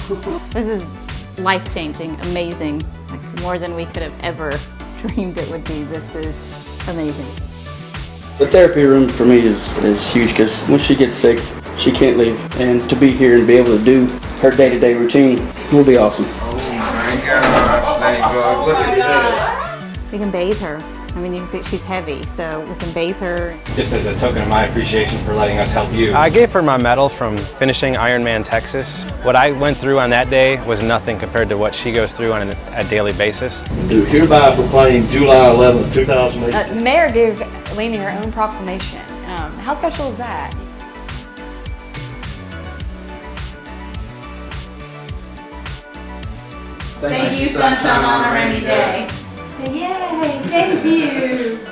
This is life-changing, amazing, like more than we could have ever dreamed it would be. This is amazing. The therapy room for me is huge because when she gets sick, she can't leave. And to be here and be able to do her day-to-day routine will be awesome. Oh my gosh, Ladybug, look at this. We can bathe her. I mean, you can see she's heavy, so we can bathe her. Just as a token of my appreciation for letting us help you. I gave her my medal from finishing Ironman Texas. What I went through on that day was nothing compared to what she goes through on a daily basis. Do hereby proclaim July 11, 2018. The mayor gave Lainey her own proclamation. How special is that? Thank you, sunshine on a rainy day. Yay, thank you.